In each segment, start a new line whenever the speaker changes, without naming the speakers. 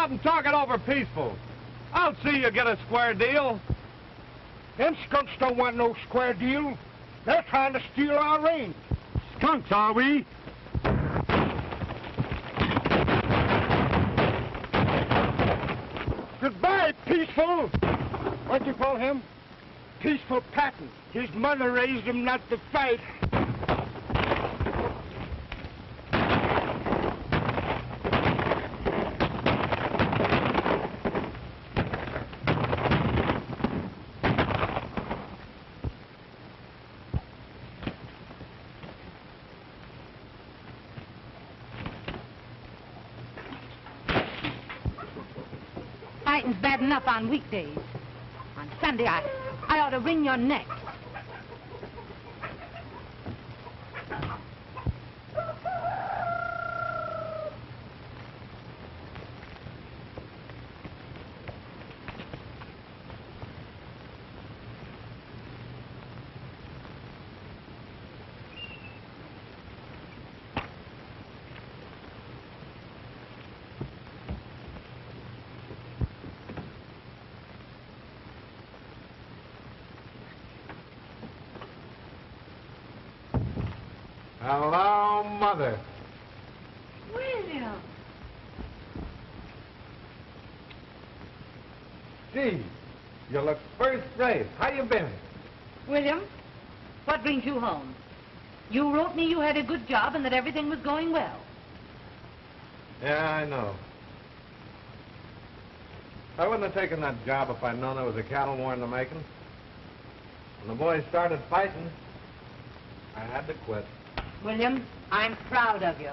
out and talk it over peaceful. I'll see you get a square deal.
Them skunks don't want no square deal. They're trying to steal our range.
Skunks, are we?
Goodbye, Peaceful. What'd you call him? Peaceful Patton. His mother raised him not to fight.
Fighting's bad enough on weekdays. On Sunday, I ought to wring your neck.
Hello, Mother.
William.
Gee, you look first rate. How you been?
William, what brings you home? You wrote me you had a good job and that everything was going well.
Yeah, I know. I wouldn't have taken that job if I'd known there was a cattle war in the making. When the boys started fighting, I had to quit.
William, I'm proud of you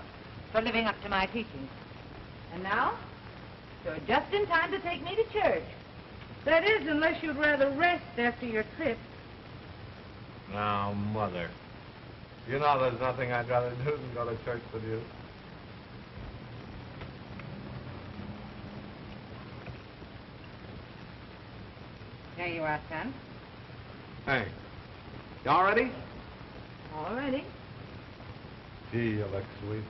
for living up to my teachings. And now, you're just in time to take me to church. That is, unless you'd rather rest after your trip.
Now, Mother, you know there's nothing I'd rather do than go to church with you.
There you are, son.
Hey, you all ready?
All ready.
Gee, you look sweet.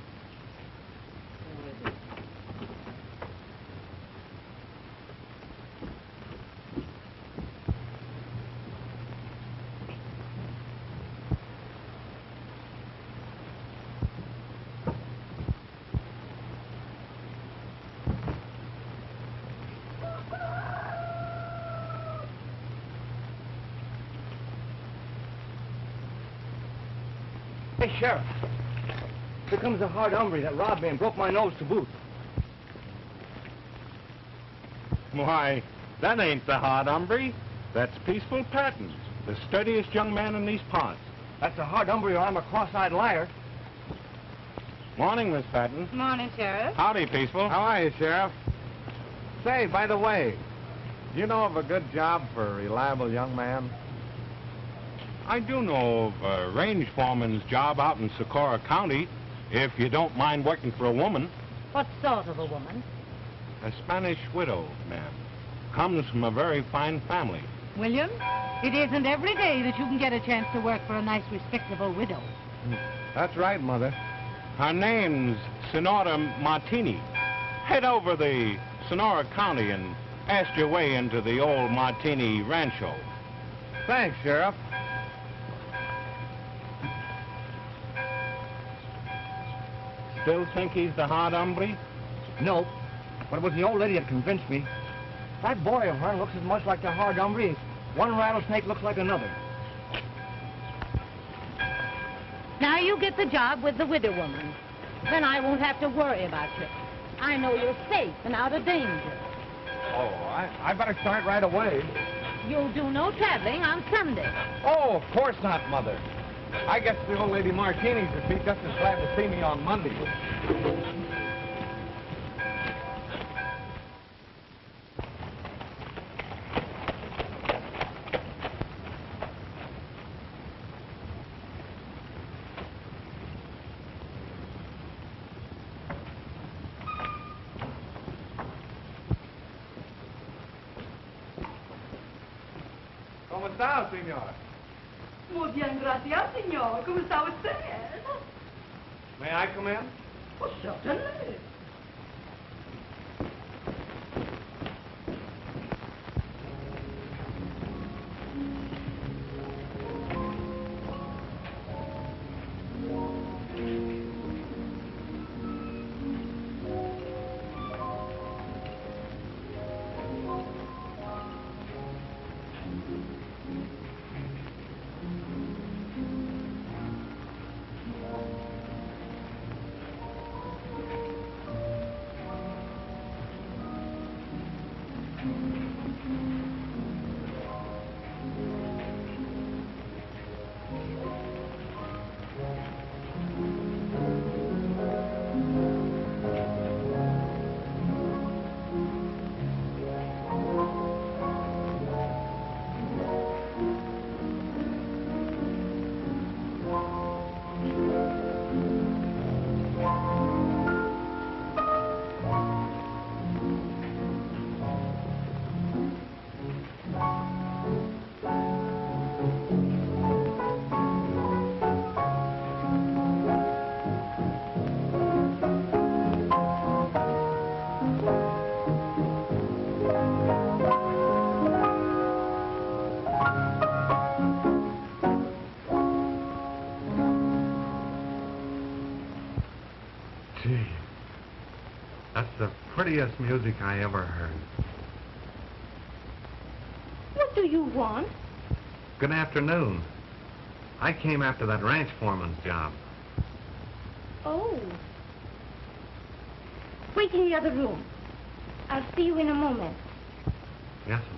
Hey, Sheriff. Here comes the hard hombre that robbed me and broke my nose to boot.
Why, that ain't the hard hombre. That's Peaceful Patton, the steadiest young man in these parts.
That's a hard hombre or I'm a cross-eyed liar.
Morning, Miss Patton.
Morning, Sheriff.
Howdy, Peaceful.
How are you, Sheriff? Say, by the way, do you know of a good job for a reliable young man?
I do know of a range foreman's job out in Socorro County, if you don't mind working for a woman.
What sort of a woman?
A Spanish widow, ma'am. Comes from a very fine family.
William, it isn't every day that you can get a chance to work for a nice, respectable widow.
That's right, Mother.
Her name's Sonora Martini. Head over the Sonora County and ask your way into the old Martini Rancho.
Thanks, Sheriff.
Still think he's the hard hombre?
No, but it was the old lady that convinced me. That boy of hers looks as much like the hard hombre as one rattlesnake looks like another.
Now you get the job with the widow woman. Then I won't have to worry about you. I know you're safe and out of danger.
Oh, I better start right away.
You'll do no traveling on Sunday.
Oh, of course not, Mother. I guess the old lady Martini's would be just as glad to see me on Monday. ¿Cómo está, señora?
Muy bien, gracias, señor. ¿Cómo está usted?
May I come in?
Oh, certainly.
Gee, that's the prettiest music I ever heard.
What do you want?
Good afternoon. I came after that ranch foreman's job.
Oh. Wait in the other room. I'll see you in a moment.
Yes, sir.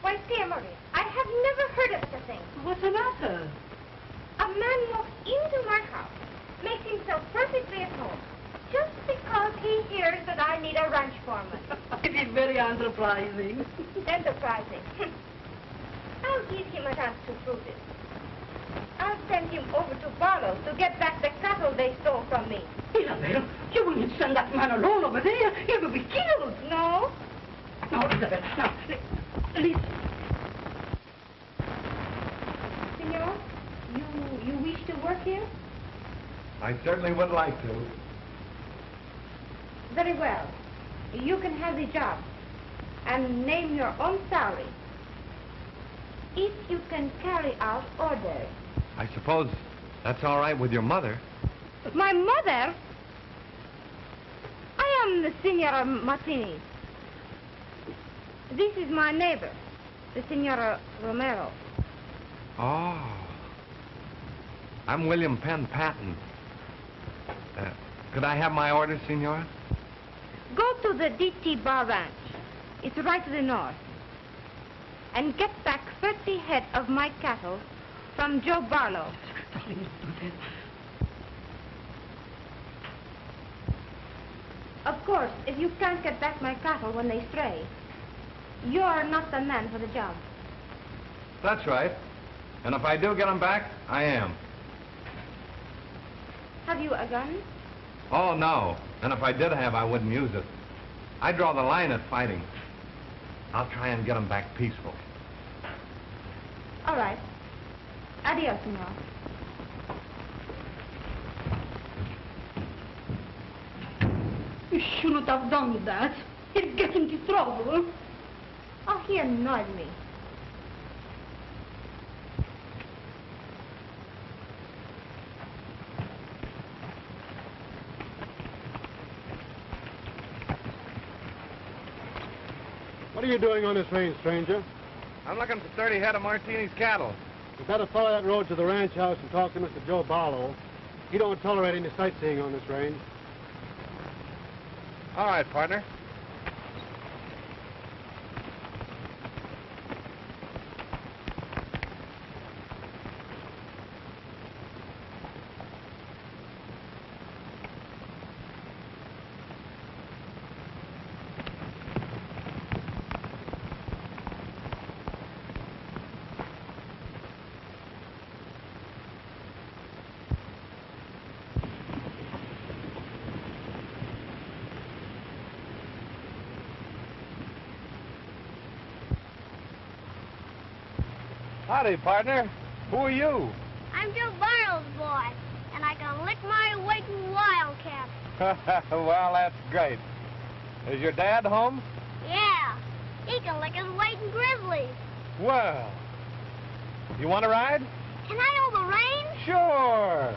Why, dear Maria, I have never heard of such a thing.
What's the matter?
A man walks into my house, makes himself perfectly at home, just because he hears that I need a ranch foreman.
It is very enterprising.
Enterprising. I'll give him a chance to prove it. I'll send him over to Barlow to get back the cattle they stole from me.
Isabel, you wouldn't send that man alone over there. He will be killed.
No?
No, Isabel, now, listen.
Senor, you wish to work here?
I certainly would like to.
Very well. You can have the job and name your own salary if you can carry out orders.
I suppose that's all right with your mother.
My mother? I am the Signora Martini. This is my neighbor, the Signora Romero.
Oh. I'm William Penn Patton. Could I have my orders, Senora?
Go to the DT Bar Ranch. It's right to the north. And get back 30 head of my cattle from Joe Barlow. Of course, if you can't get back my cattle when they stray, you're not the man for the job.
That's right. And if I do get them back, I am.
Have you a gun?
Oh, no. And if I did have, I wouldn't use it. I draw the line at fighting. I'll try and get them back peaceful.
All right. Adios, senor.
You shouldn't have done that. He'd get into trouble.
Oh, he annoyed me.
What are you doing on this range, stranger?
I'm looking for 30 head of Martini's cattle.
You better follow that road to the ranch house and talk to Mr. Joe Barlow. He don't tolerate any sightseeing on this range.
All right, partner. Howdy, partner. Who are you?
I'm Joe Barlow's boy, and I can lick my weight in wildcat.
Well, that's great. Is your dad home?
Yeah, he can lick his weight in grizzlies.
Well, you want to ride?
Can I hold the reins?
Sure.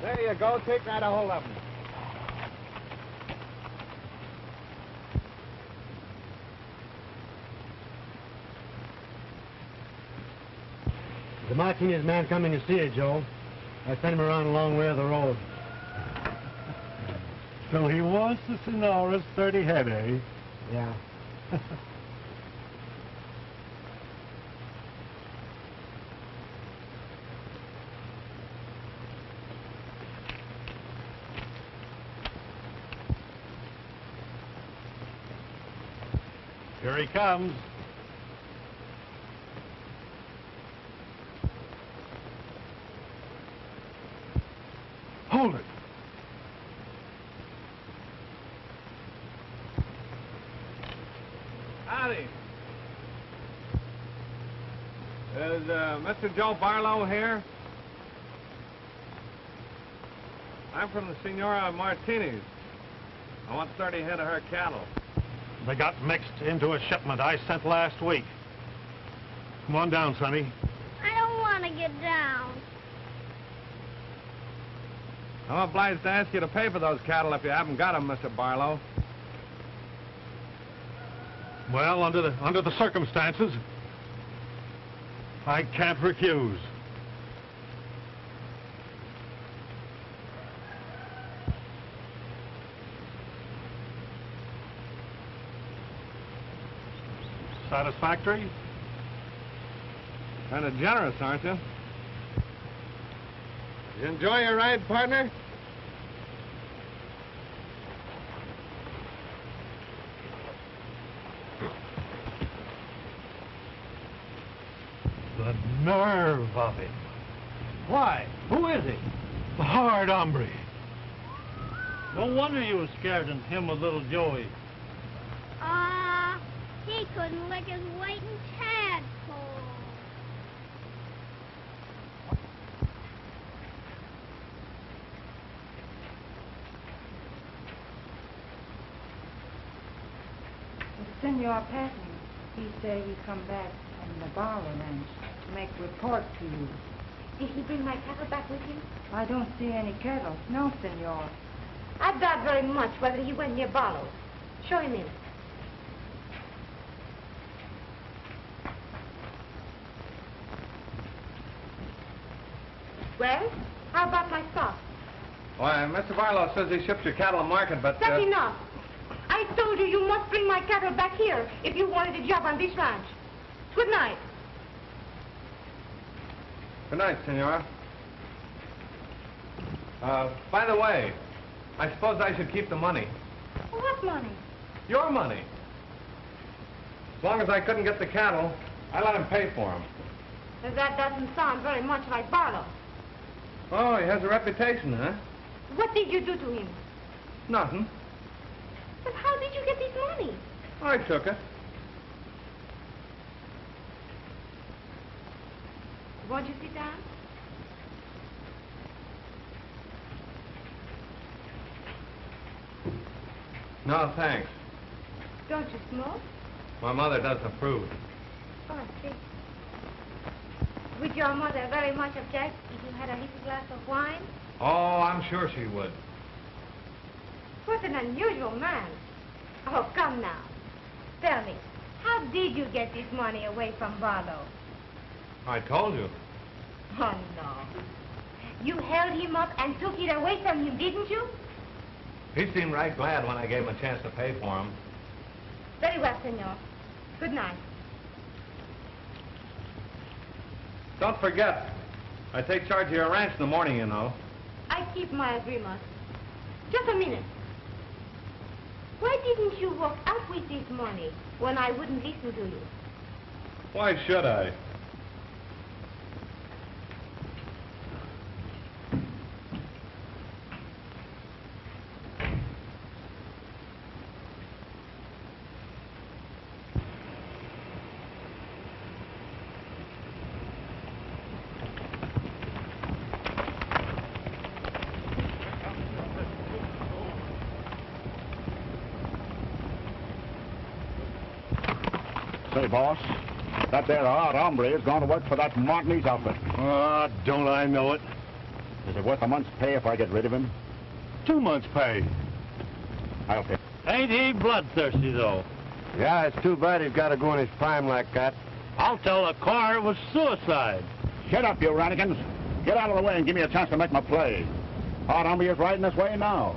There you go. Take right a hold of him.
The Martinez man coming to see you, Joe. I sent him around a long way of the road.
So he wants the Sonora's 30 head, eh?
Yeah.
Here he comes.
Hold it. Howdy. Is Mr. Joe Barlow here? I'm from the Senora Martini's. I want 30 head of her cattle.
They got mixed into a shipment I sent last week. Come on down, Sonny.
I don't want to get down.
I'm obliged to ask you to pay for those cattle if you haven't got them, Mr. Barlow.
Well, under the circumstances, I can't refuse. Satisfactory?
Kind of generous, aren't you? You enjoy your ride, partner?
The nerve of him.
Why? Who is he?
The hard hombre.
No wonder you were scared of him with little Joey.
He couldn't lick his weight in tadpole.
The Senor Patton, he said he'd come back from the Barlow Ranch to make report to you.
Did he bring my cattle back with him?
I don't see any cattle. No, Senor.
I doubt very much whether he went near Barlow. Show him in. Well, how about my stock?
Why, Mr. Barlow says he shipped your cattle to market, but...
That's enough. I told you you must bring my cattle back here if you wanted a job on this ranch. Good night.
Good night, Senora. By the way, I suppose I should keep the money.
What money?
Your money. As long as I couldn't get the cattle, I let him pay for them.
That doesn't sound very much like Barlow.
Oh, he has a reputation, huh?
What did you do to him?
Nothing.
But how did you get this money?
I took it.
Won't you sit down?
No, thanks.
Don't you smoke?
My mother doesn't approve.
Oh, I see. Would your mother very much object if you had a little glass of wine?
Oh, I'm sure she would.
What an unusual man. Oh, come now. Tell me, how did you get this money away from Barlow?
I told you.
Oh, no. You held him up and took it away from him, didn't you?
He seemed right glad when I gave him a chance to pay for him.
Very well, senor. Good night.
Don't forget, I take charge of your ranch in the morning, you know.
I keep my agreement. Just a minute. Why didn't you walk out with this money when I wouldn't listen to you?
Why should I?
Say, boss, that there hard hombre is going to work for that Martinez outfit.
Ah, don't I know it?
Is it worth a month's pay if I get rid of him?
2 months' pay.
I'll pay.
Ain't he bloodthirsty, though?
Yeah, it's too bad he's got to go in his prime like that.
I'll tell the car it was suicide.
Shut up, you ranikins. Get out of the way and give me a chance to make my play. Hard hombre is riding this way now.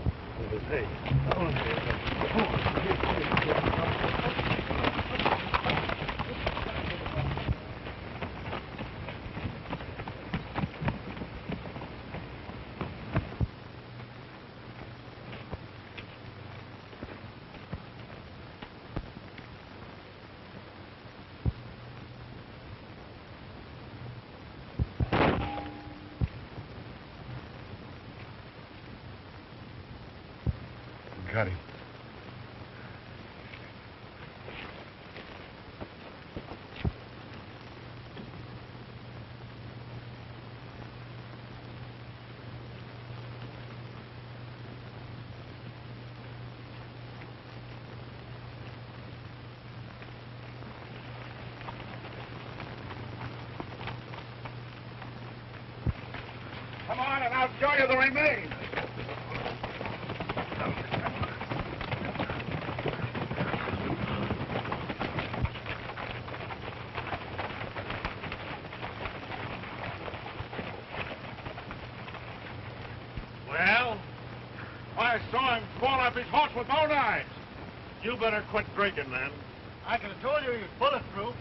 Got him.
Come on, and I'll show you the remains.
Well, I saw him fall off his horse with both eyes. You better quit drinking, then.
I could have told you he was bulletproof.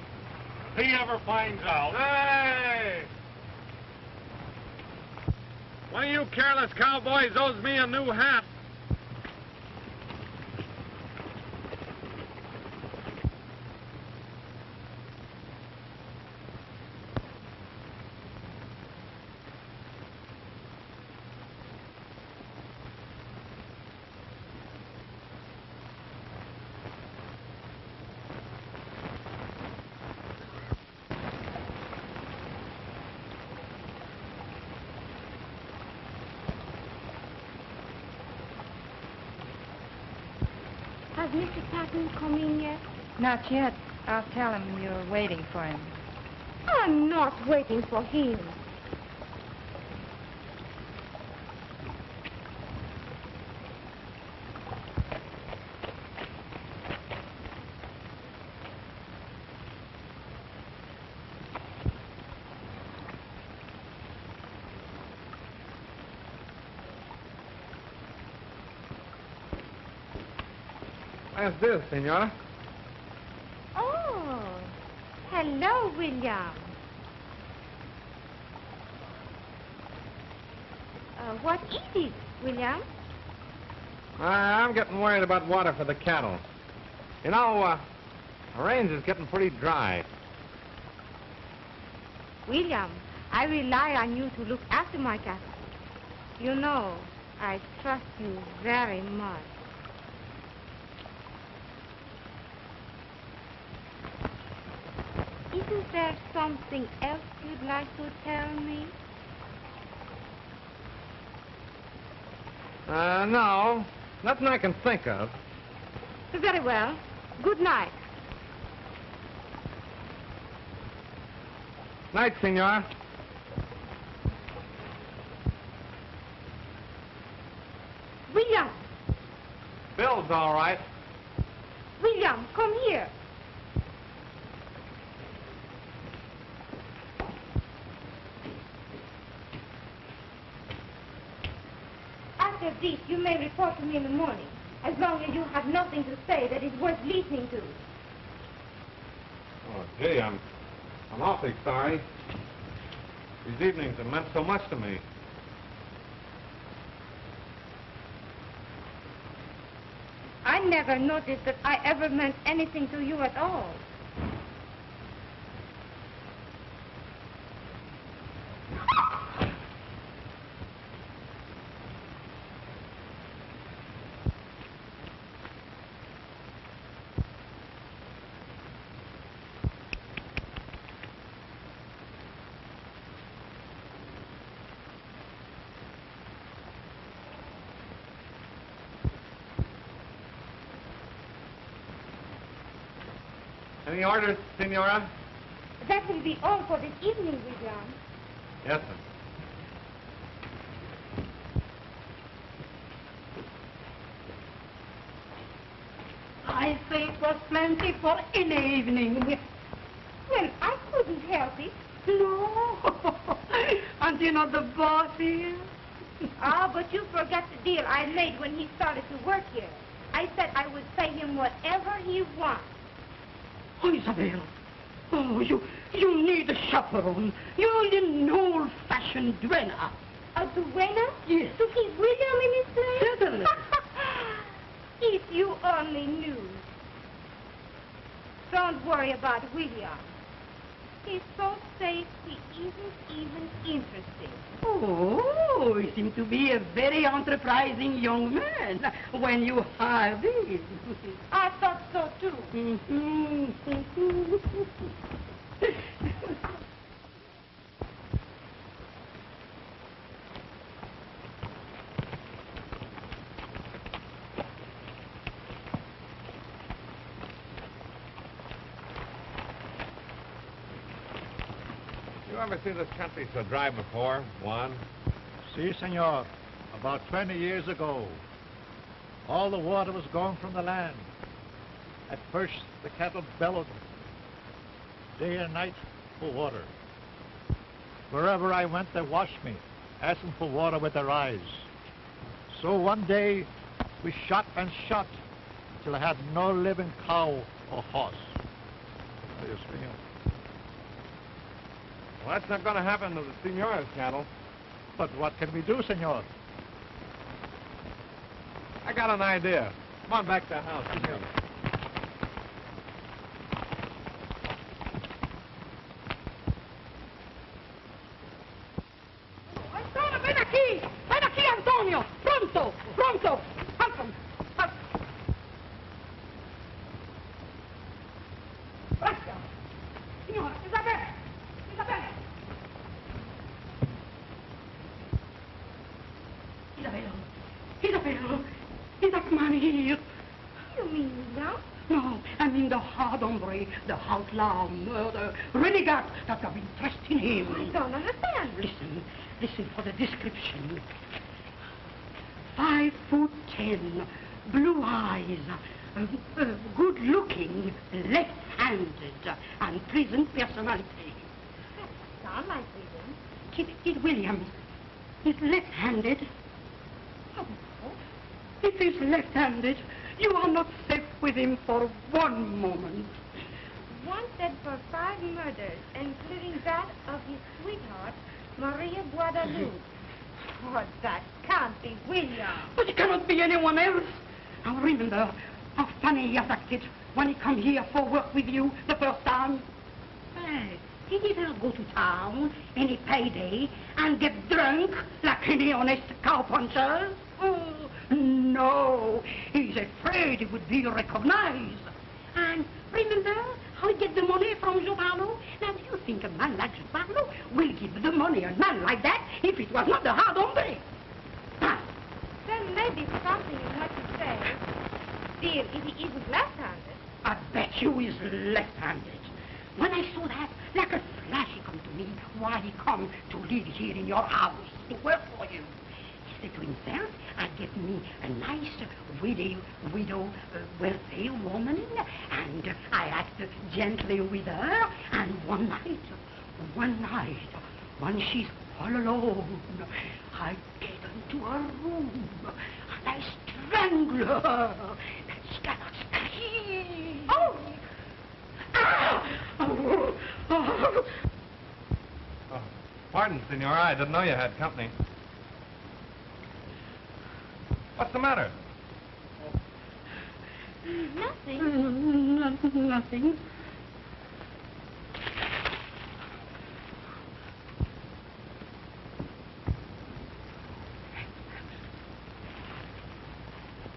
If he ever finds out...
Hey! One of you careless cowboys owes me a new hat.
Has Mr. Patton come in yet?
Not yet. I'll tell him you're waiting for him.
I'm not waiting for him.
What's this, Senora?
Oh, hello, William. What is it, William?
I'm getting worried about water for the cattle. You know, the range is getting pretty dry.
William, I rely on you to look after my cattle. You know, I trust you very much. Isn't there something else you'd like to tell me?
No. Nothing I can think of.
Very well. Good night.
Night, Senora.
William!
Bill's all right.
William, come here. After this, you may report to me in the morning, as long as you have nothing to say that is worth listening to.
Oh, gee, I'm awfully sorry. These evenings have meant so much to me.
I never noticed that I ever meant anything to you at all.
Any orders, Senora?
That will be all for this evening, William.
Yes, sir.
I say it was plenty for any evening.
Well, I couldn't help it.
No. And you know the boss here?
Ah, but you forgot the deal I made when he started to work here. I said I would pay him whatever he wants.
Oh, Isabel. Oh, you need a chaperone. You need an old-fashioned duenna.
A duenna?
Yes.
To keep William in his place?
Certainly.
If you only knew. Don't worry about William. He's so safe, he isn't even interested.
Oh, he seems to be a very enterprising young man when you hired him.
I thought so, too.
You ever see this country so dry before? One.
Si, senor. About 20 years ago, all the water was gone from the land. At first, the cattle bellowed day and night for water. Wherever I went, they watched me, asking for water with their eyes. So one day, we shot and shot till I had no living cow or horse. Dios mío.
Well, that's not going to happen to the Senora's cattle.
But what can we do, senor?
I got an idea. Come on back to the house.
Antonio, ven aquí! Ven aquí, Antonio! Pronto! Pronto! Anton! Gracias! Signora, Isabella! Isabella! Isabella! Isabella! Is that man here?
You mean now?
No, I mean the hard hombre, the outlaw, murder, renegade that have interest in him.
I don't understand.
Listen for the description. 5'10", blue eyes, good looking, left-handed, and pleasant personality.
That sounds like William.
Kid Williams is left-handed. Oh, if he's left-handed, you are not safe with him for one moment.
Wanted for 5 murders, including that of his sweetheart, Maria Guadalupe. Oh, that can't be William.
But it cannot be anyone else. Now remember how funny he has acted when he come here for work with you the first time. Hey, did he ever go to town any payday and get drunk like any honest cowpuncher? Oh, no. He's afraid he would be recognized. And remember how he get the money from Joe Barlow? Now, do you think a man like Joe Barlow will give the money a man like that if it was not the hard hombre? Ah.
There may be something in what you say. Still, if he isn't left-handed.
I bet you he's left-handed. When I saw that, like a flash he come to me while he come to live here in your house to work for you. He said to himself, I'd get me a nice widow, wealthy woman, and I acted gently with her, and one night, when she's all alone, I get into her room, and I strangle her, that she cannot scream. Oh!
Oh, pardon, Senora. I didn't know you had company. What's the matter?
Nothing.
Nothing.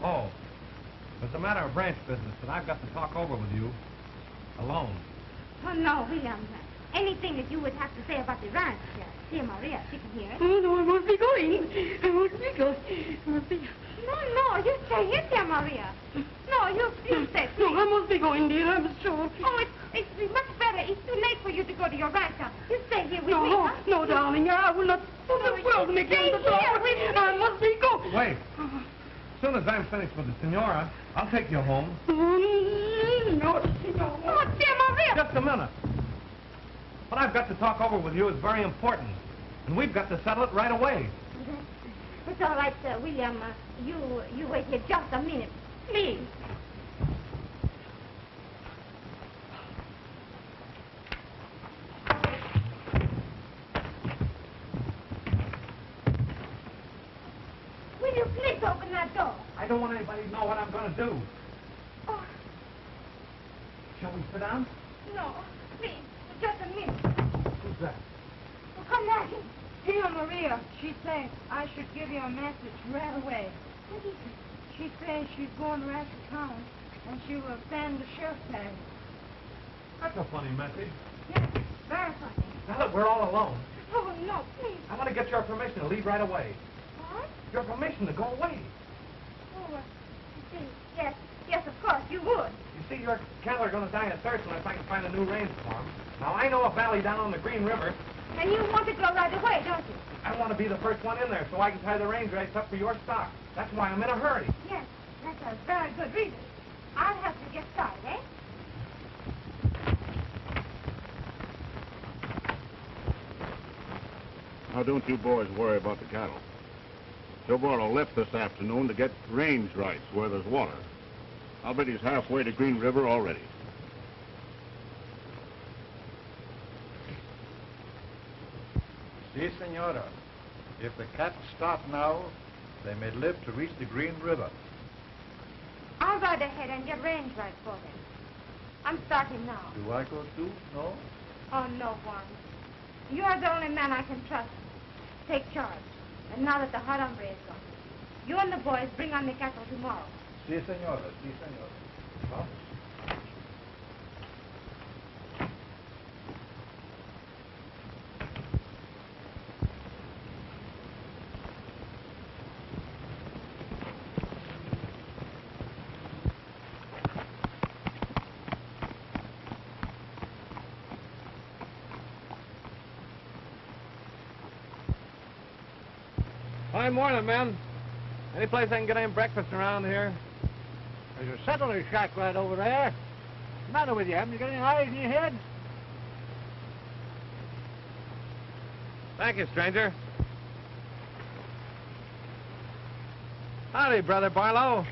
Oh, it's a matter of ranch business that I've got to talk over with you alone.
Oh, no, William. Anything that you would have to say about the ranch, dear Maria, she can hear it.
Oh, no, I must be going. I must be...
No, you stay here, dear Maria. No, you stay.
No, I must be going, dear, I'm sure.
Oh, it's much better. It's too late for you to go to your ranch now. You stay here with me, huh?
No, darling, I will not put the world make
Stay
the door.
here with me.
I must be going.
Wait. As soon as I'm finished with the Senora, I'll take you home.
No, senor.
Oh, dear Maria.
Just a minute. What I've got to talk over with you is very important, and we've got to settle it right away.
It's all right, William. You wait here just a minute, please. Will you please open that door?
I don't want anybody to know what I'm going to do.
Oh,
Shall we sit down?
no, please, just a minute.
Who's that?
Oh, come back. Dear Maria, she said I should give you a message right away. What is it? She says she's going to Rancho town, and she will send the sheriff's tag.
That's a funny message.
Yes, very funny.
Now that we're all alone,
Oh, no, please.
I want to get your permission to leave right away.
What?
Your permission to go away.
Oh, yes, of course, you would.
You see, your cattle are going to die of thirst unless I can find a new range for them. Now, I know a valley down on the Green River
And you want to go right away, don't you?
I want to be the first one in there so I can tie the range race up for your stock. That's why I'm in a hurry.
Yes, that's a very good reason. I'll help you get started, eh?
Now, don't you boys worry about the cattle. Silvero left this afternoon to get range rights where there's water. I'll bet he's halfway to Green River already.
Si, senora. If the cattle stop now, they may live to reach the Green River.
I'll ride ahead and get range right for them. I'm starting now.
Do I go too? No?
Oh, no, Juan. You are the only man I can trust. Take charge. And now that the hot hombre is gone, you and the boys bring on the cattle tomorrow.
Si, senora. Si, senora. Vamos.
Fine morning, men. Any place I can get any breakfast around here?
There's a settler's shack right over there. What's the matter with you? Haven't you got any eyes in your head?
Thank you, stranger. Howdy, Brother Barlow.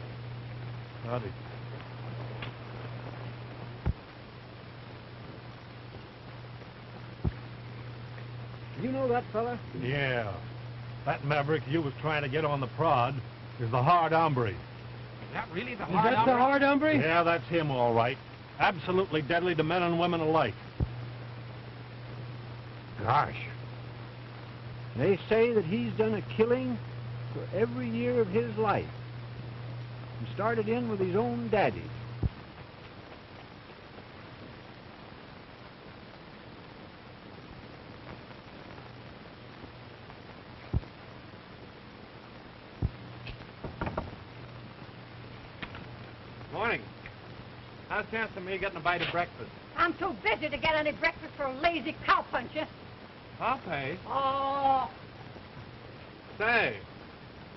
Howdy.
You know that fella?
Yeah. That maverick you was trying to get on the prod is the hard hombre.
Is that really the
Is
hard
that
hombre?
the
hard hombre?
Yeah, that's him, all right. Absolutely deadly to men and women alike.
Gosh. They say that he's done a killing for every year of his life. And started in with his own daddy.
Morning. How's the chance of me getting a bite of breakfast?
I'm too busy to get any breakfast for a lazy cowpuncher.
I'll pay.
Oh,
Say,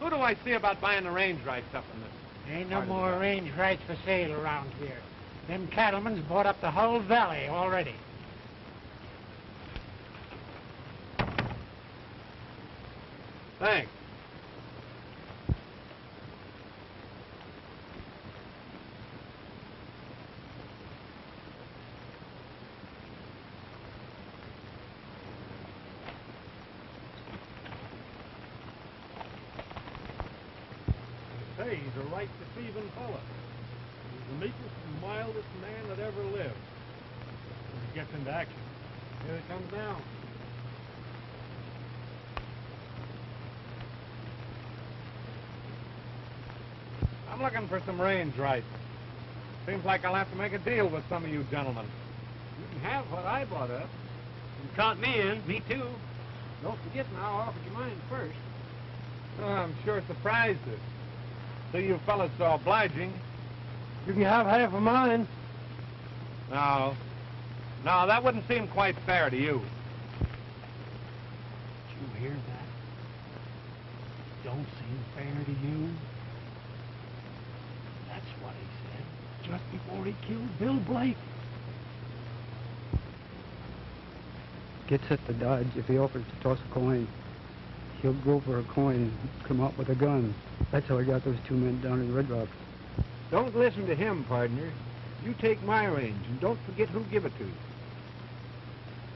who do I see about buying the range rights up in this?
Ain't no
part of the
more
valley?
range rights for sale around here. Them cattlemen's bought up the whole valley already.
Thanks.
Say, he's a right deceiving fella. He's the meekest and mildest man that ever lived. When he gets into action.
Here it comes now.
I'm looking for some range rights. Seems like I'll have to make a deal with some of you gentlemen.
You can have what I bought up.
You caught me in.
Me too. Don't forget now, I offered you mine first.
Oh, I'm sure surprised it. See you fellas so obliging.
You can have half of mine.
No. No, that wouldn't seem quite fair to you.
Did you hear that? Don't seem fair to you? That's what he said just before he killed Bill Blake.
Gets at the Dodge if he offers to toss a coin. He'll go for a coin and come out with a gun. That's how I got those two men down in Red Rock.
Don't listen to him, partner. You take my range, and don't forget who give it to you.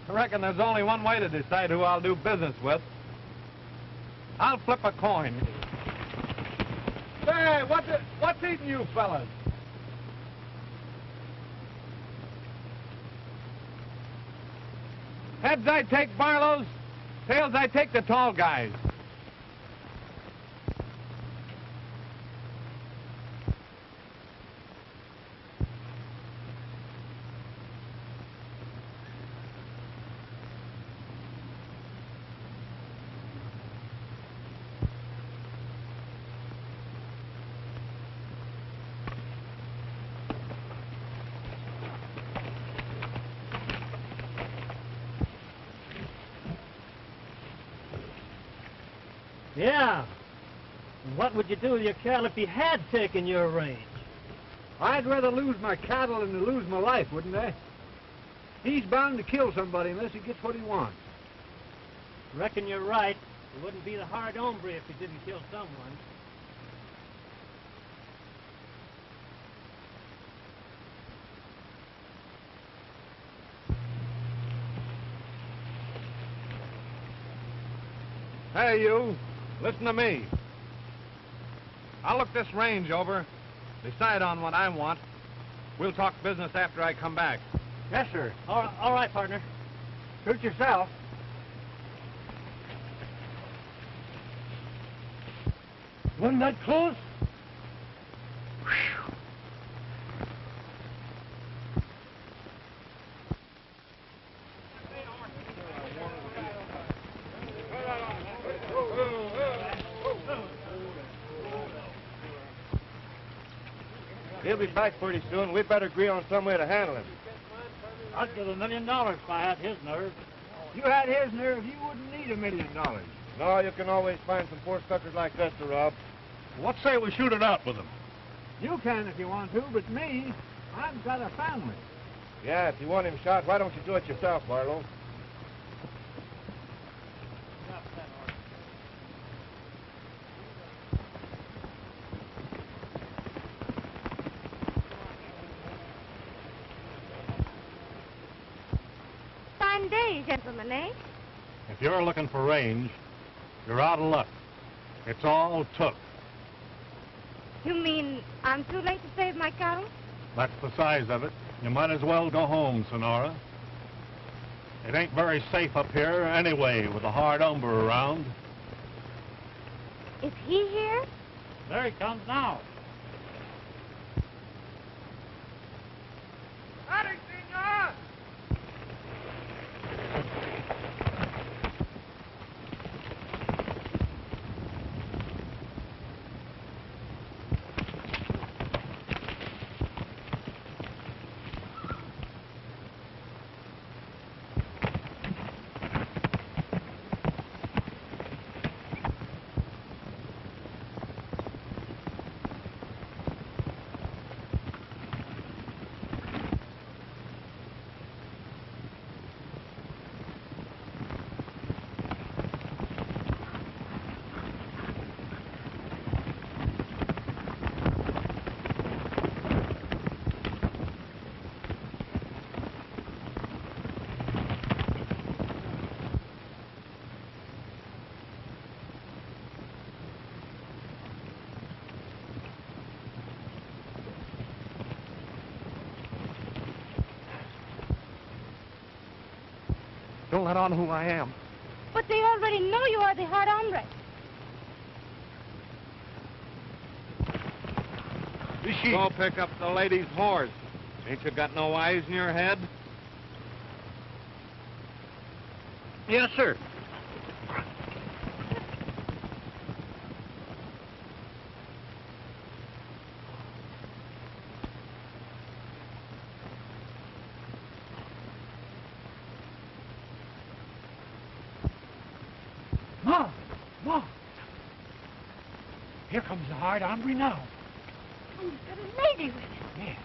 I reckon there's only one way to decide who I'll do business with. I'll flip a coin. Say, what's eating you fellas? Heads I take Barlow's, tails I take the tall guys.
Yeah. And what would you do with your cattle if he had taken your range?
I'd rather lose my cattle than to lose my life, wouldn't I? He's bound to kill somebody unless he gets what he wants.
Reckon you're right. He wouldn't be the hard hombre if he didn't kill someone.
Hey, you. Listen to me. I'll look this range over, decide on what I want. We'll talk business after I come back.
Yes, sir.
All right, partner.
Suit yourself.
Wasn't that close?
He'll be back pretty soon. We'd better agree on some way to handle him.
I'd give $1 million if I had his nerve.
If you had his nerve, you wouldn't need $1 million.
No, you can always find some poor suckers like us to rob.
What say we shoot it out with him?
You can if you want to, but me, I've got a family.
Yeah, if you want him shot, why don't you do it yourself, Barlow?
Fine day, gentlemen, eh?
If you're looking for range, you're out of luck. It's all took.
You mean I'm too late to save my cattle?
That's the size of it. You might as well go home, Sonora. It ain't very safe up here anyway with a hard hombre around.
Is he here?
There he comes now.
Howdy, senor!
Don't let on who I am.
But they already know you are the hard hombre.
Go pick up the lady's horse. Ain't you got no eyes in your head?
Yes, sir.
Mom! Here comes the hard hombre now.
And you've got a lady with him.
Yes.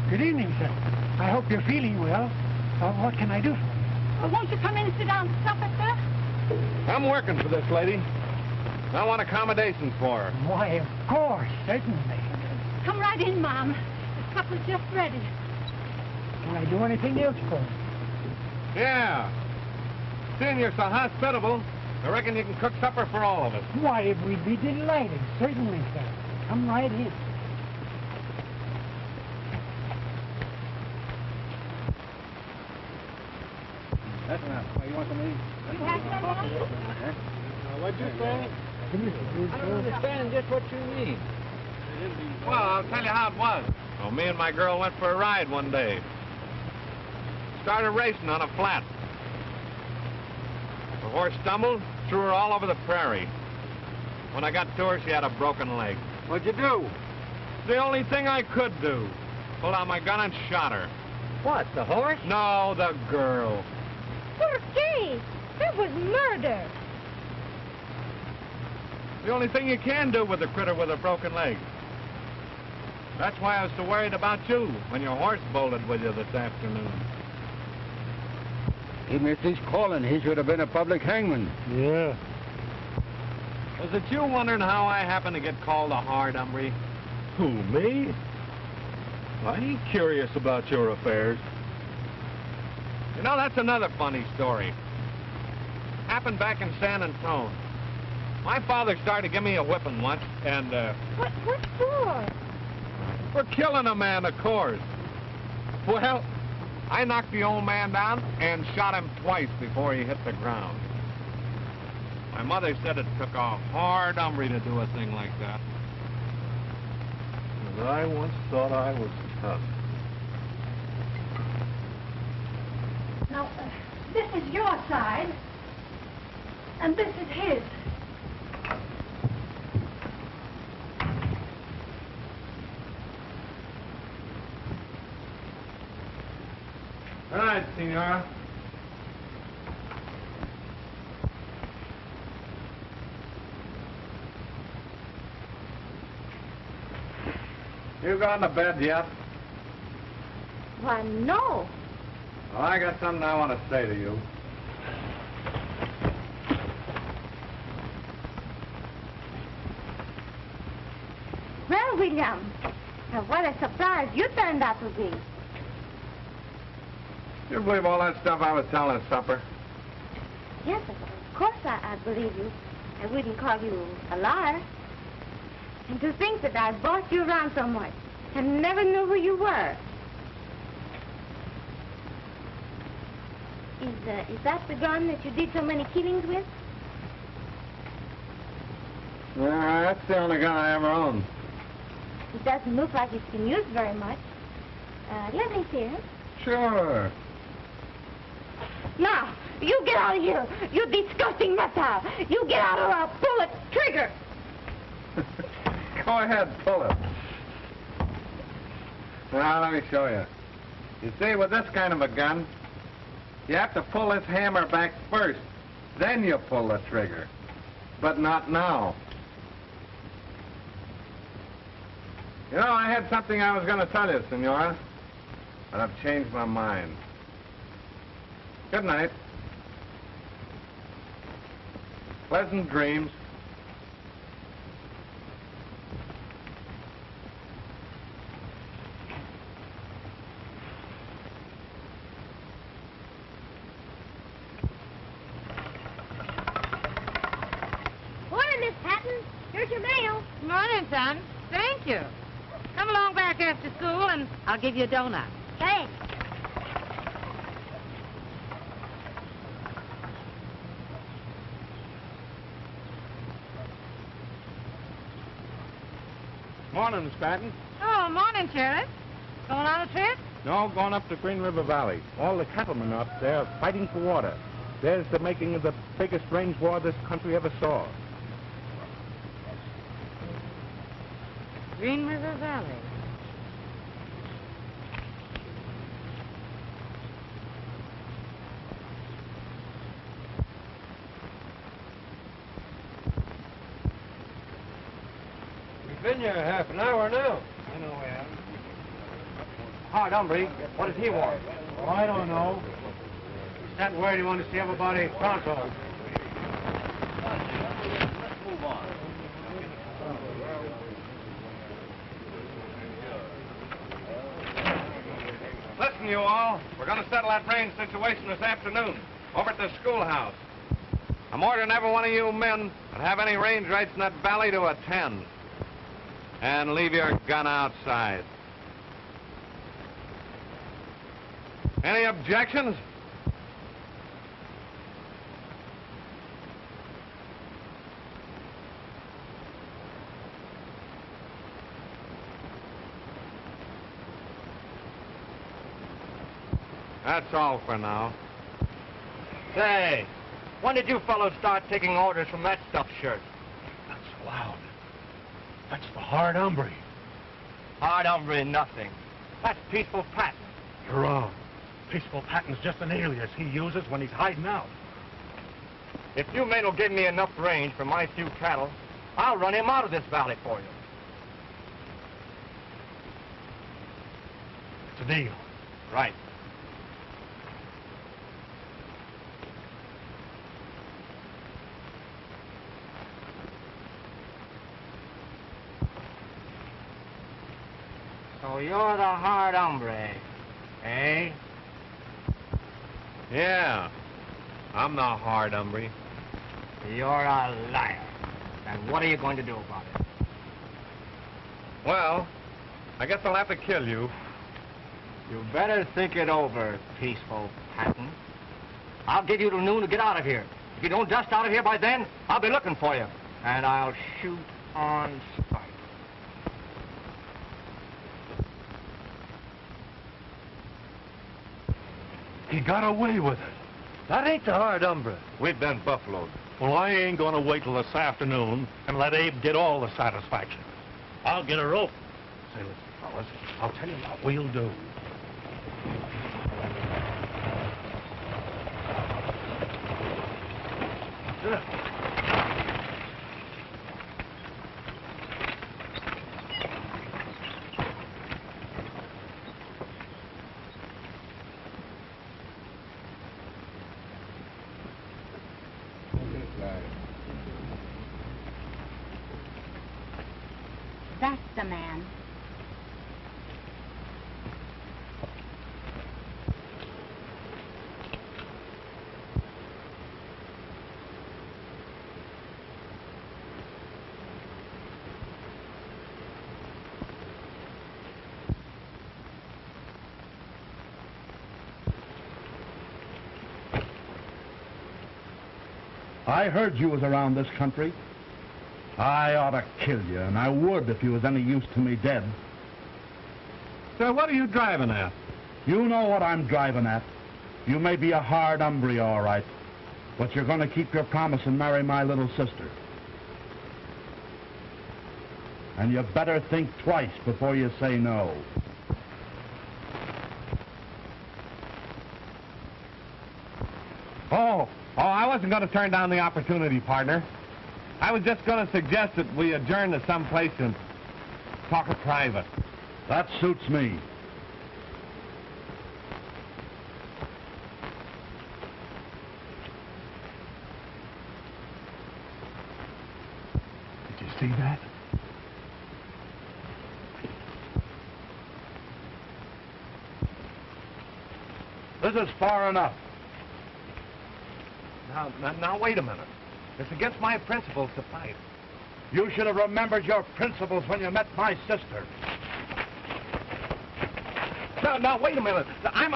Good evening, sir. I hope you're feeling well. What can I do for you? Won't you come in and sit down to supper, sir?
I'm working for this lady. I want accommodations for her.
Why, of course, certainly.
Come right in, Mom. The supper's just ready.
Can I do anything else for you?
Yeah. Seeing you're so hospitable, I reckon you can cook supper for all of us.
Why, we'd be delighted. Certainly, sir. Come right in.
That's enough. You want some of these?
You have some, Mom?
What'd you say? I don't understand just what you mean.
Well, I'll tell you how it was. Well, me and my girl went for a ride one day. Started racing on a flat. The horse stumbled, threw her all over the prairie. When I got to her, she had a broken leg.
What'd you do?
The only thing I could do. pulled out my gun and shot her.
What, the horse?
No, the girl.
Por qué? That was murder.
The only thing you can do with a critter with a broken leg. That's why I was so worried about you when your horse bolted with you this afternoon.
He missed his calling. He should have been a public hangman.
Yeah.
Was it you wondering how I happened to get called a hard hombre?
Who, me? I ain't curious about your affairs.
You know, that's another funny story. Happened back in San Antone. My father started to give me a whipping once, and,
What for?
for killing a man, of course. Well, I knocked the old man down and shot him twice before he hit the ground. My mother said it took a hard hombre to do a thing like that.
And I once thought I was tough.
Now, this is your side, and this is his.
All right, Senora. You gone to bed yet?
Why, no.
Well, I got something I want to say to you.
Well, William, what a surprise you turned out to be.
You believe all that stuff I was telling at supper?
Yes, of course I believe you. I wouldn't call you a liar. And to think that I bossed you around so much and never knew who you were. Is that the gun that you did so many killings with?
Yeah, that's the only gun I ever owned.
It doesn't look like it's been used very much. Let me see it.
Sure.
Now, you get out of here, you disgusting reptile. You get out or I'll pull the trigger.
Go ahead, pull it. Now, let me show you. You see, with this kind of a gun, you have to pull this hammer back first. Then you pull the trigger. But not now. You know, I had something I was going to tell you, Senora. But I've changed my mind. Good night. Pleasant dreams.
Morning, Miss Patton. Here's your mail.
Morning, son. Thank you. Come along back after school, and I'll give you a donut.
Thanks.
Morning, Miss Patton.
Oh, morning, Sheriff. Going on a trip?
No, going up to Green River Valley. All the cattlemen up there are fighting for water. There's the making of the biggest range war this country ever saw.
Green River Valley.
We've been here half an hour now.
I know we have.
Hard hombre. What does he want?
Oh, I don't know. He sent word he wanted to see everybody pronto.
Let's move on.
Listen, you all. We're going to settle that range situation this afternoon over at the schoolhouse. I'm ordering every one of you men that have any range rights in that valley to attend. And leave your gun outside. Any objections? That's all for now.
Say, when did you fellows start taking orders from that stuffed shirt?
That's loud. That's the hard hombre.
Hard hombre, nothing. That's Peaceful Pat.
You're wrong. Peaceful Patton's just an alias he uses when he's hiding out.
If you men will give me enough range for my few cattle, I'll run him out of this valley for you.
It's a deal.
Right. So you're the hard hombre, eh?
Yeah, I'm the hard hombre.
You're a liar. And what are you going to do about it?
Well, I guess I'll have to kill you.
You better think it over, Peaceful Patton. I'll give you till noon to get out of here. If you don't dust out of here by then, I'll be looking for you. And I'll shoot on sight.
He got away with it.
That ain't the hard hombre.
We've been buffaloed.
Well, I ain't gonna wait till this afternoon and let Abe get all the satisfaction. I'll get a rope. Say, listen, fellas, I'll tell you what we'll do.
That's the man.
I heard you was around this country. I ought to kill you, and I would if you was any use to me dead.
Sir, what are you driving at?
You know what I'm driving at. You may be a hard hombre, all right, but you're going to keep your promise and marry my little sister. And you better think twice before you say no.
Oh, I wasn't going to turn down the opportunity, partner. I was just going to suggest that we adjourn to some place and talk in private.
That suits me.
Did you see that?
This is far enough.
Now, wait a minute. It's against my principles to fight.
You should have remembered your principles when you met my sister.
Now, wait a minute. I'm...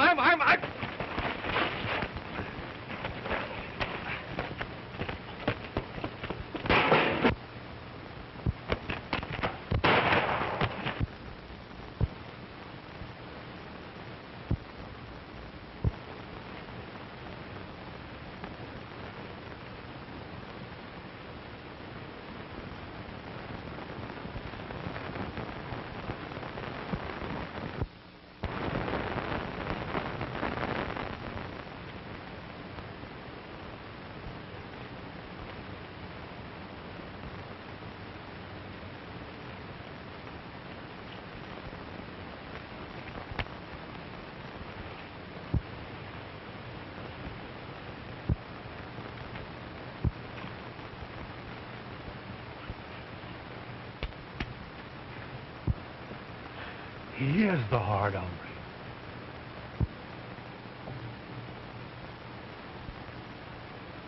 He is the hard hombre.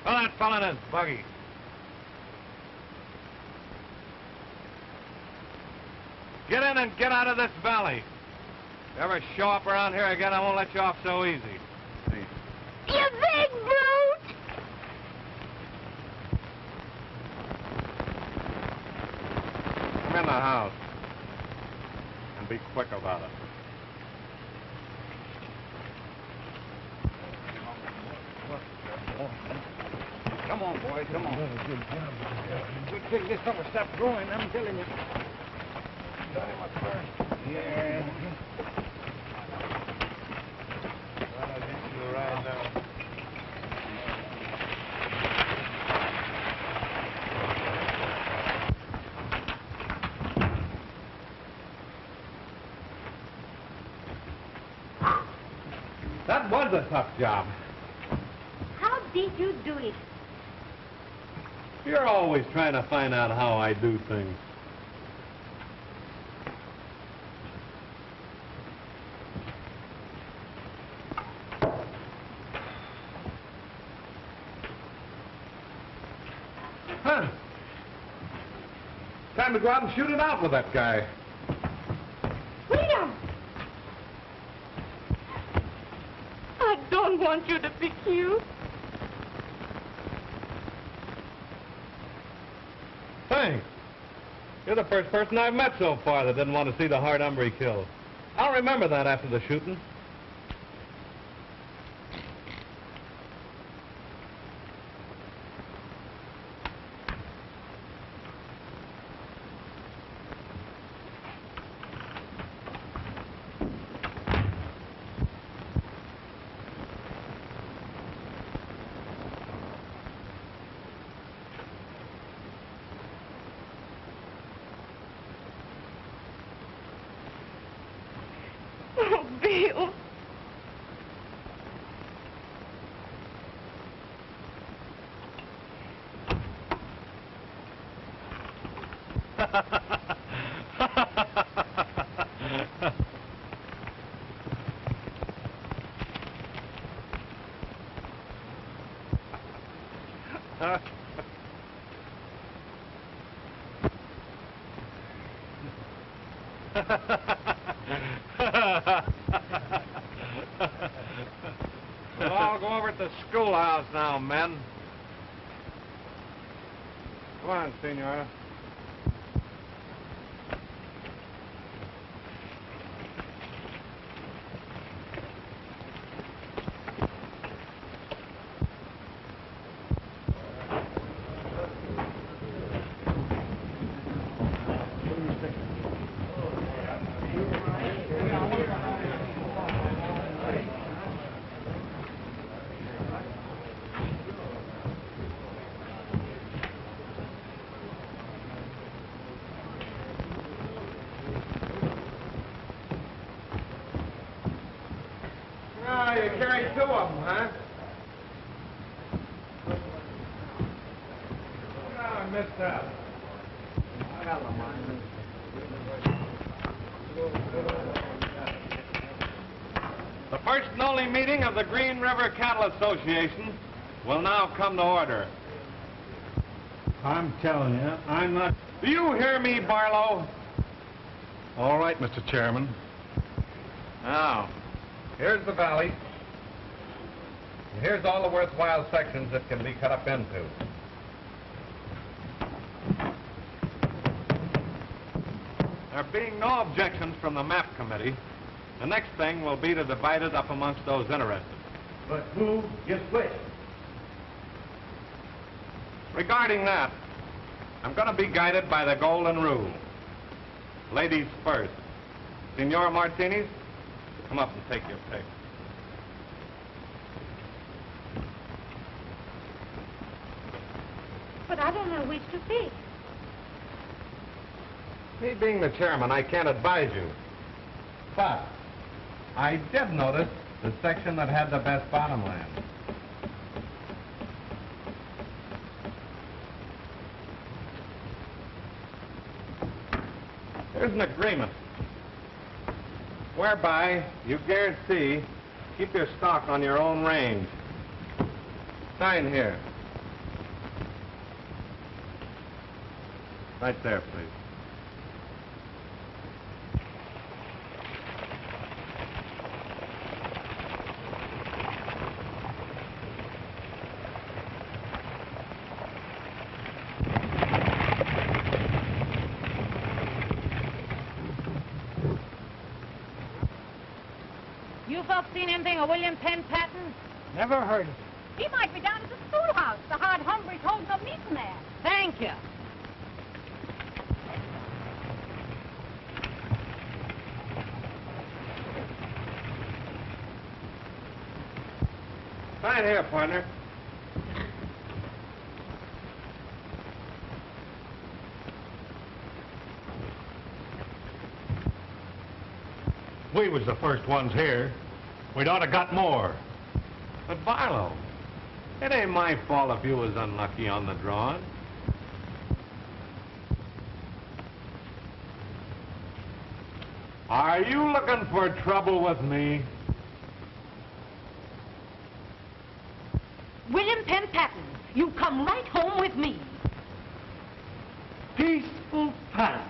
Throw that fella in his buggy. Get in and get out of this valley. If you ever show up around here again, I won't let you off so easy.
You big brute!
Come in the house. And be quick about it.
Come on, boys, come on. Good thing this summer stopped growing, I'm telling you. Got him up first. Yeah.
That was a tough job.
How did you do it?
You're always trying to find out how I do things. Huh. Time to go out and shoot it out with that guy.
Freedom! I don't want you to be killed.
Thanks. You're the first person I've met so far that didn't want to see the hard hombre killed. I'll remember that after the shooting.
Oh, Bill.
We'll all go over to the schoolhouse now, men. Come on, Senora. Oh, you carried two of them, huh? Oh, I missed that. I got the mine. The first and only meeting of the Green River Cattle Association will now come to order.
I'm telling you, I'm not...
Do you hear me, Barlow?
All right, Mr. Chairman.
Now, here's the valley. And here's all the worthwhile sections it can be cut up into. There being no objections from the map committee, the next thing will be to divide it up amongst those interested.
But who gets which?
Regarding that, I'm going to be guided by the golden rule. Ladies first. Senor Martinez, come up and take your pick.
But I don't know which to pick.
Me being the chairman, I can't advise you. But I did notice the section that had the best bottomland. There's an agreement whereby you guarantee keep your stock on your own range. Sign here. Right there, please.
You folks seen anything of William Penn Patton?
Never heard of it.
He might be down at the schoolhouse. The hard hombre told some meeting there.
Thank you.
Sign here, partner.
We was the first ones here. We'd ought to got more. But, Barlow, it ain't my fault if you was unlucky on the drawing. Are you looking for trouble with me?
William Penn Patton, you come right home with me.
Peaceful Patton.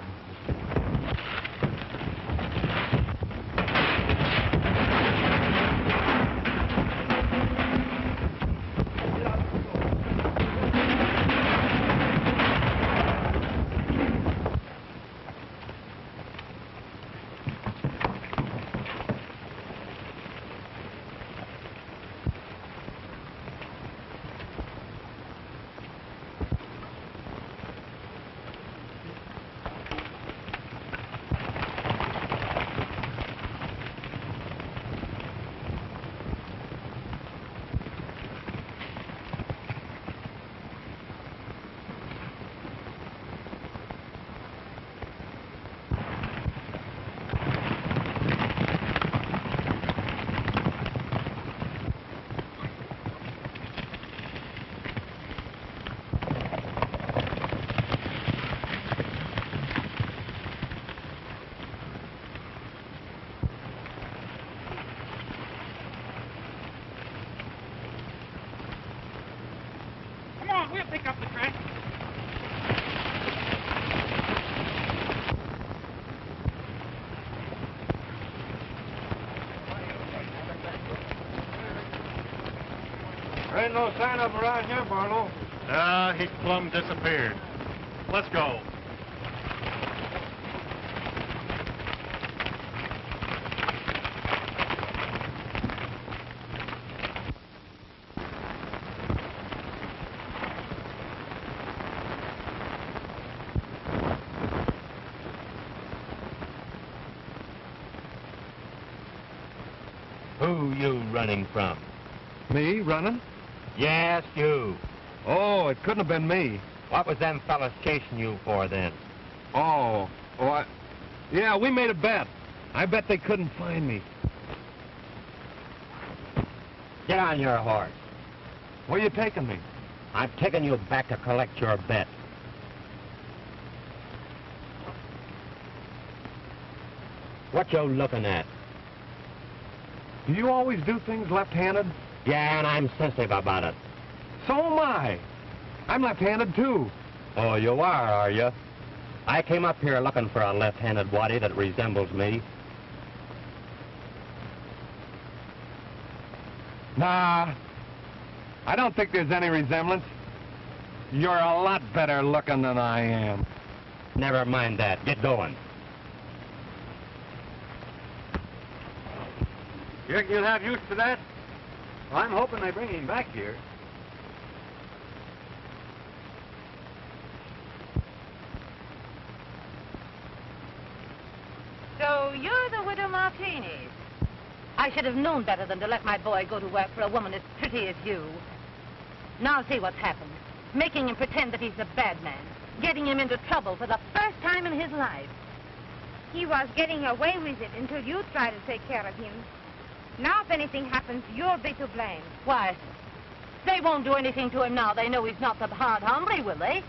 We'll pick up the track.
There ain't no sign of him around here, Barlow.
He plumb disappeared. Let's go.
Who you running from?
Me running?
Yes, you.
Oh, it couldn't have been me.
What was them fellas chasing you for then?
Yeah, we made a bet. I bet they couldn't find me.
Get on your horse.
Where you taking me?
I'm taking you back to collect your bet. What you looking at?
Do you always do things left-handed?
Yeah, and I'm sensitive about it.
So am I. I'm left-handed, too.
Oh, you are you? I came up here looking for a left-handed waddy that resembles me.
Nah, I don't think there's any resemblance. You're a lot better looking than I am.
Never mind that. Get going.
You reckon you'll have use for that? Well, I'm hoping they bring him back here.
So you're the widow Martinis. I should have known better than to let my boy go to work for a woman as pretty as you. Now see what's happened. Making him pretend that he's a bad man. Getting him into trouble for the first time in his life.
He was getting away with it until you tried to take care of him. Now if anything happens, you'll be to blame.
Why, they won't do anything to him now. They know he's not the hard hombre, will they?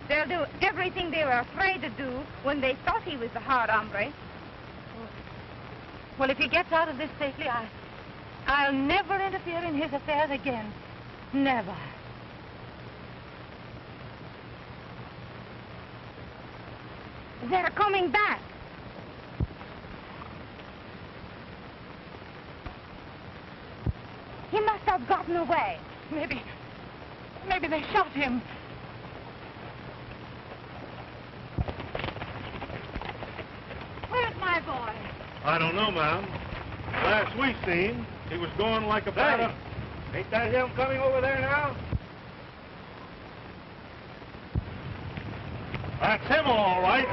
They'll do everything they were afraid to do when they thought he was the hard hombre.
Well, if he gets out of this safely, I'll never interfere in his affairs again. Never.
They're coming back. He must have gotten away.
Maybe they shot him.
Where's my boy?
I don't know, ma'am. Last we seen, he was going like a bat.
Ain't that him coming over there now?
That's him, all right.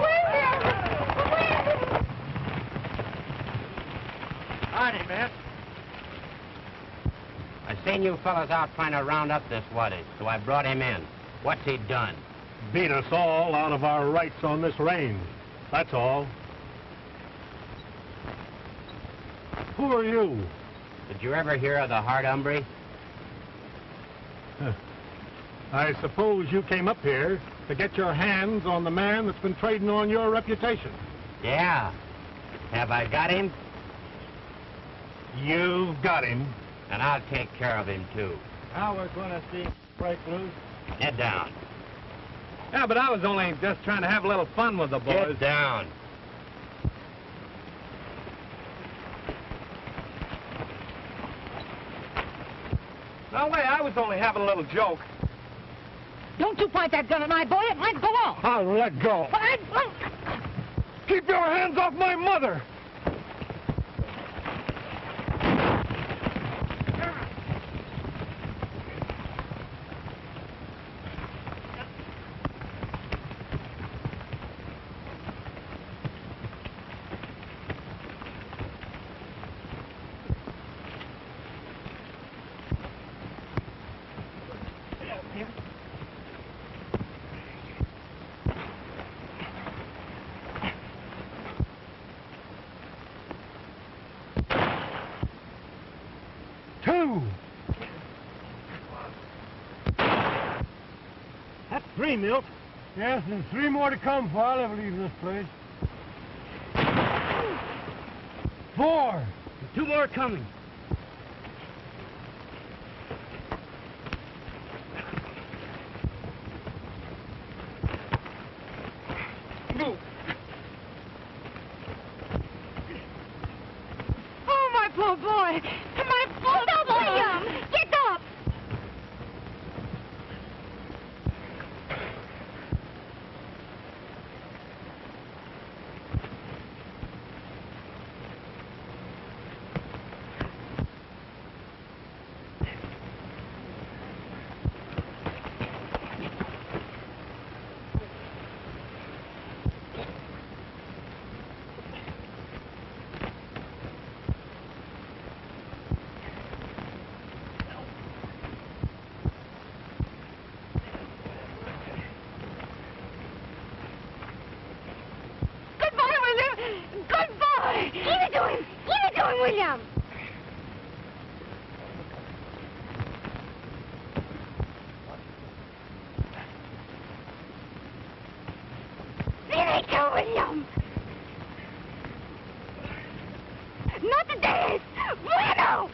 Howdy, miss. I seen you fellas out trying to round up this waddy, so I brought him in. What's he done?
Beat us all out of our rights on this range. That's all. Who are you?
Did you ever hear of the hard hombre?
I suppose you came up here to get your hands on the man that's been trading on your reputation.
Yeah. Have I got him?
You've got him.
And I'll take care of him, too.
Now we're going to see break loose.
Get down.
Yeah, but I was only just trying to have a little fun with the boys.
Get down.
No way, I was only having a little joke.
Don't you point that gun at my boy. It might go off.
I'll let go.
Keep your hands off my mother!
That's 3, Milt.
Yes, and 3 more to come before I'll ever leave this place. 4.
And 2 more coming.
Oh, my poor boy. My poor boy. William, get up. William. There they go, William. Not the days. Bueno.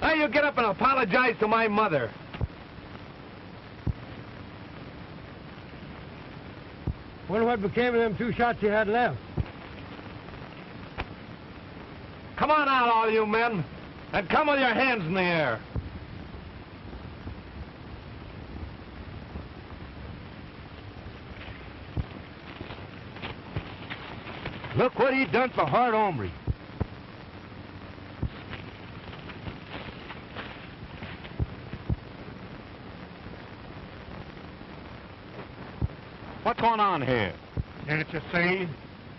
Now you get up and apologize to my mother.
Wonder what became of them 2 shots you had left.
Come on out, all you men, and come with your hands in the air.
Look what he done for hard hombre.
What's going on here?
Can't you see?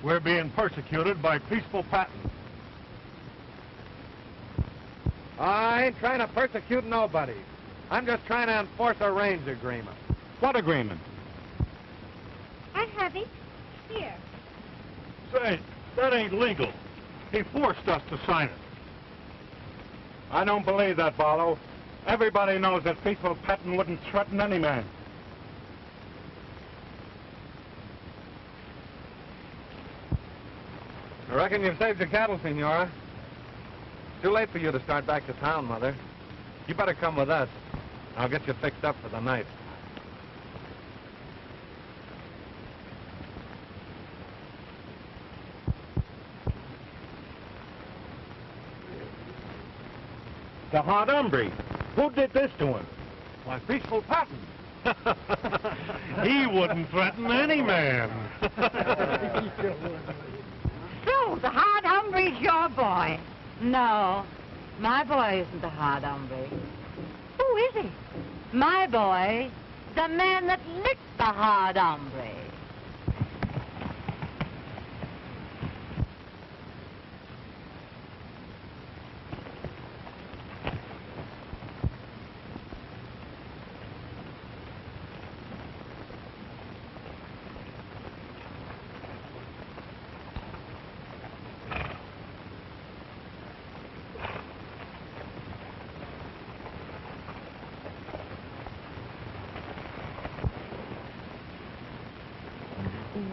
We're being persecuted by peaceful Patton.
I ain't trying to persecute nobody. I'm just trying to enforce a range agreement.
What agreement?
I have it. Here.
Say, that ain't legal. He forced us to sign it.
I don't believe that, Barlow. Everybody knows that Peaceful Patton wouldn't threaten any man.
I reckon you've saved your cattle, Senora. Too late for you to start back to town, Mother. You better come with us. I'll get you fixed up for the night.
The hard hombre. Who did this to him?
Why, Peaceful Patton. He wouldn't threaten any man.
So, the hard hombre's your boy. No, my boy isn't the hard hombre. Who is he? My boy, the man that licked the hard hombre.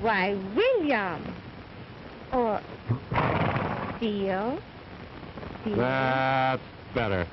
Why, William. Or Theo.
That's better.